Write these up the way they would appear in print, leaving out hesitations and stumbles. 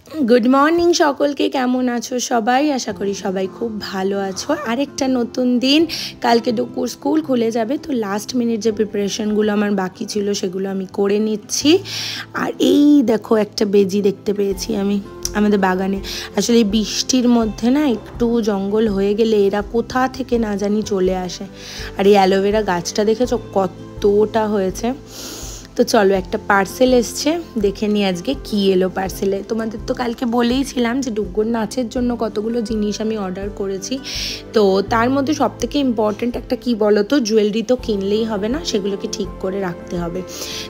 Good morning सकल के केमन आछो सबाई आशा करी सबाई खूब भालो आछो। आरेकटा नतून दिन कल के डुकुर स्कूल खुले जाबे तो लास्ट मिनिट जो प्रिपारेशनगुलो आमार बाकी छिलो सेगुलो आमी करे निচ্ছি। আর এই দেখো একটা বেজি দেখতে পেয়েছি আমি আমাদের বাগানে। আসলে বৃষ্টির মধ্যে না একটু জঙ্গল হয়ে গেলে এরা কোথা থেকে না জানি চলে আসে। আর এই অ্যালোভেরা গাছটা দেখেছো কতটা হয়েছে। তো চলো একটা পার্সেল এসছে দেখে নি আজকে কি এলো পার্সেলে। তোমাদের তো কালকে বলেইছিলাম যে ডুগ্গুর নাচের জন্য কতগুলো জিনিস আমি অর্ডার করেছি। তো তার মধ্যে সবথেকে ইম্পর্টেন্ট একটা কি বলো তো, জুয়েলারি তো কিনলেই হবে না, সেগুলোকে ঠিক করে রাখতে হবে।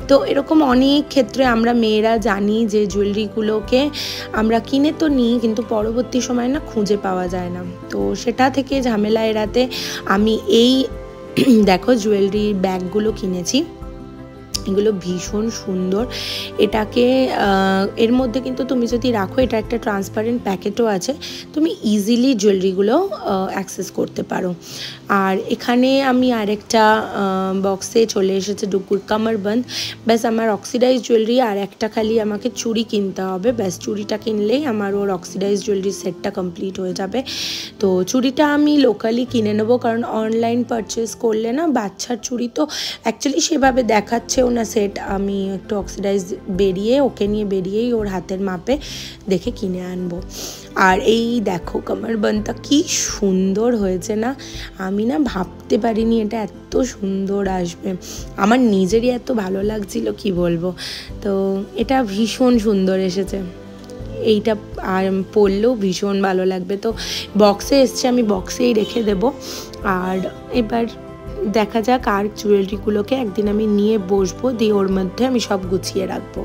তো এরকম অনেক ক্ষেত্রে আমরা মেয়েরা জানি যে জুয়েলারিগুলোকে আমরা কিনে তো নিই কিন্তু পরবর্তী সময় না খুঁজে পাওয়া যায় না। তো সেটা থেকে ঝামেলা এড়াতে আমি এই দেখো জুয়েলারি ব্যাগগুলো কিনেছি। এগুলো ভীষণ সুন্দর। এটাকে এর মধ্যে কিন্তু তুমি যদি রাখো, এটা একটা ট্রান্সপারেন্ট প্যাকেটও আছে, তুমি ইজিলি জুয়েলারিগুলো অ্যাক্সেস করতে পারো। আর এখানে আমি আরেকটা বক্সে চলে এসেছে ডুগ্গুর কামারবন্দ। ব্যাস আমার অক্সিডাইজ জুয়েলারি আর একটা খালি আমাকে চুড়ি কিনতে হবে, ব্যাস চুড়িটা কিনলেই আমার ওর অক্সিডাইজ জুয়েলারি সেটটা কমপ্লিট হয়ে যাবে। তো চুড়িটা আমি লোকালি কিনে নেবো, কারণ অনলাইন পারচেস করলে না বাচ্চার চুড়ি তো অ্যাকচুয়ালি সেভাবে দেখাচ্ছেও না সেট। আমি একটু অক্সিডাইজ ওকে নিয়ে বেরিয়েই ওর হাতের মাপে দেখে কিনে আনবো। আর এই দেখো কামারবন্দটা কি সুন্দর হয়েছে না, আমি না ভাবতে পারিনি এটা এত সুন্দর আসবে। আমার নিজেরই এত ভালো লাগছিল কি বলবো। তো এটা ভীষণ সুন্দর এসেছে, এইটা আর পরলেও ভীষণ ভালো লাগবে। তো বক্সে এসছে, আমি বক্সেই রেখে দেব। আর এবার দেখা যাক আর জুয়েলারিগুলোকে একদিন আমি নিয়ে বসবো, দিয়ে ওর মধ্যে আমি সব গুছিয়ে রাখবো।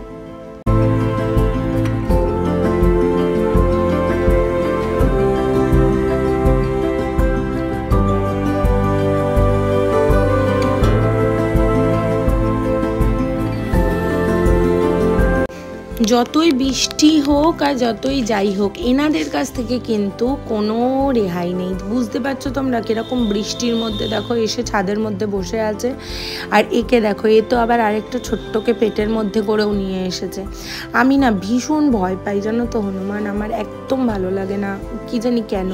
যতই বৃষ্টি হোক আর যতই যাই হোক এনাদের কাছ থেকে কিন্তু কোনো রেহাই নেই। বুঝতে পারছো তোমরা কিরকম বৃষ্টির মধ্যে দেখো এসে ছাদের মধ্যে বসে আছে। আর একে দেখো, এ তো আবার আরেকটা ছোট্টকে পেটের মধ্যে করেও নিয়ে এসেছে। আমি না ভীষণ ভয় পাই জানো তো হনুমান, আমার একদম ভালো লাগে না, কি জানি কেন।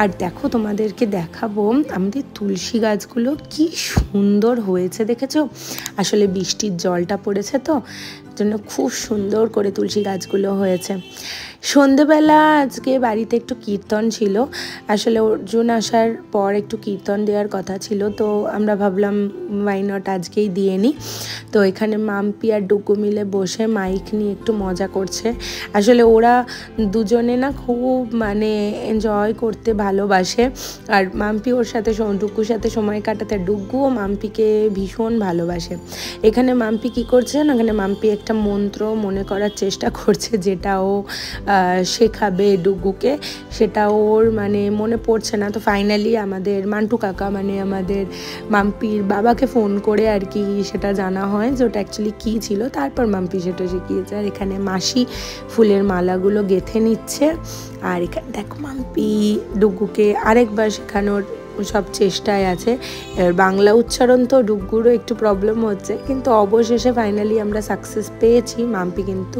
আর দেখো তোমাদেরকে দেখাবো আমাদের তুলসী গাছগুলো কি সুন্দর হয়েছে দেখেছো। আসলে বৃষ্টির জলটা পড়েছে তো জন্য খুব সুন্দর করে তুলসী গাছগুলো হয়েছে। সন্ধেবেলা আজকে বাড়িতে একটু কীর্তন ছিল, আসলে অর্জুন আসার পর একটু কীর্তন দেওয়ার কথা ছিল, তো আমরা ভাবলাম ওয়াই নট আজকেই দিয়ে নিই। তো এখানে মাম্পি আর ডুগু মিলে বসে মাইক নিয়ে একটু মজা করছে। আসলে ওরা দুজনে না খুব মানে এনজয় করতে ভালোবাসে। আর মাম্পি ওর সাথে ডুগুর সাথে সময় কাটাতে, ডুগুও মাম্পিকে ভীষণ ভালোবাসে। এখানে মাম্পি কি করছে না, এখানে মাম্পি একটা মন্ত্র মনে করার চেষ্টা করছে, যেটা ও শেখাবে ডুগুকে, সেটা ওর মানে মনে পড়ছে না। তো ফাইনালি আমাদের মান্টু কাকা মানে আমাদের মাম্পির বাবাকে ফোন করে আর কি সেটা জানা হয় যে ওটা অ্যাকচুয়ালি কী ছিল, তারপর মাম্পি সেটা শিখিয়েছে। আর এখানে মাসি ফুলের মালাগুলো গেঁথে নিচ্ছে। আর এখানে দেখো মাম্পি ডুগুকে আরেকবার শেখানোর সব চেষ্টায় আছে। এবার বাংলা উচ্চারণ তো ডুগ্গুরও একটু প্রবলেম হচ্ছে, কিন্তু অবশেষে ফাইনালি আমরা সাকসেস পেয়েছি। মাম্পি কিন্তু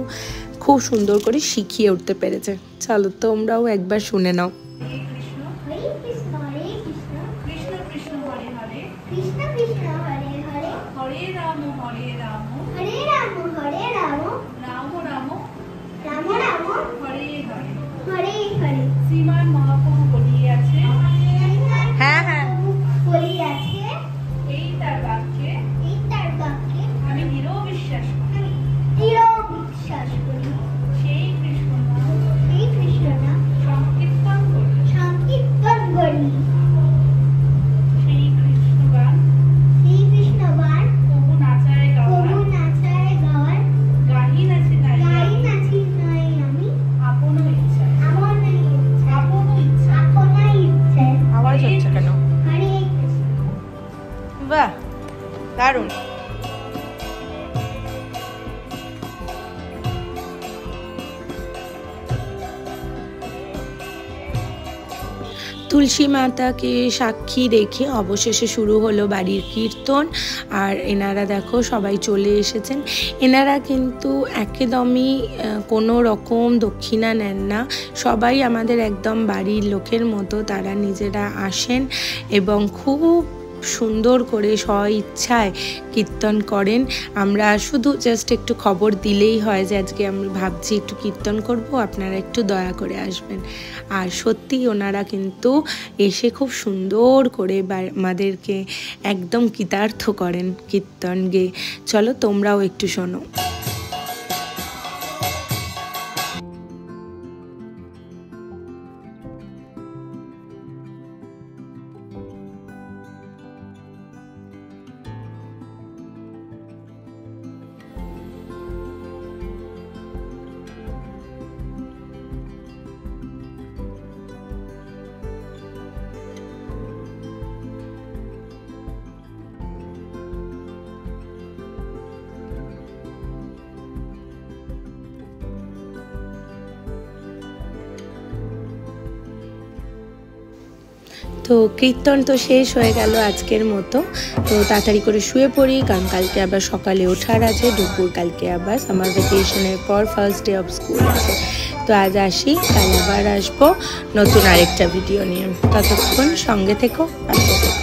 খুব সুন্দর করে শিখিয়ে উঠতে পেরেছে। চলো তোমরাও একবার শুনে নাও। হ্যাঁ হ্যাঁ সংকীর্তন তুলসী মাতাকে সাক্ষী রেখে অবশেষে শুরু হলো বাড়ির কীর্তন। আর এনারা দেখো সবাই চলে এসেছেন। এনারা কিন্তু একদমই কোনো রকম দক্ষিণা নেন না, সবাই আমাদের একদম বাড়ির লোকের মতো তারা নিজেরা আসেন এবং খুব সুন্দর করে স্ব ইচ্ছায় কীর্তন করেন। আমরা শুধু জাস্ট একটু খবর দিলেই হয় যে আজকে আমি ভাবছি একটু কীর্তন করব, আপনারা একটু দয়া করে আসবেন। আর সত্যি ওনারা কিন্তু এসে খুব সুন্দর করে আমাদেরকে একদম কৃতার্থ করেন কীর্তন গেয়ে। চলো তোমরাও একটু শোনো। তো কীর্তন তো শেষ হয়ে গেল আজকের মতো। তো তাড়াতাড়ি করে শুয়ে পড়ি, কারণ কালকে আবার সকালে ওঠার আছে। দুপুর কালকে আবার সামার ভ্যাকেশনের পর ফার্স্ট ডে অফ স্কুল আছে। তো আজ আসি, কাল আবার আসবো নতুন আরেকটা ভিডিও নিয়ে। ততক্ষণ সঙ্গে থেকো, পাশে থেকো।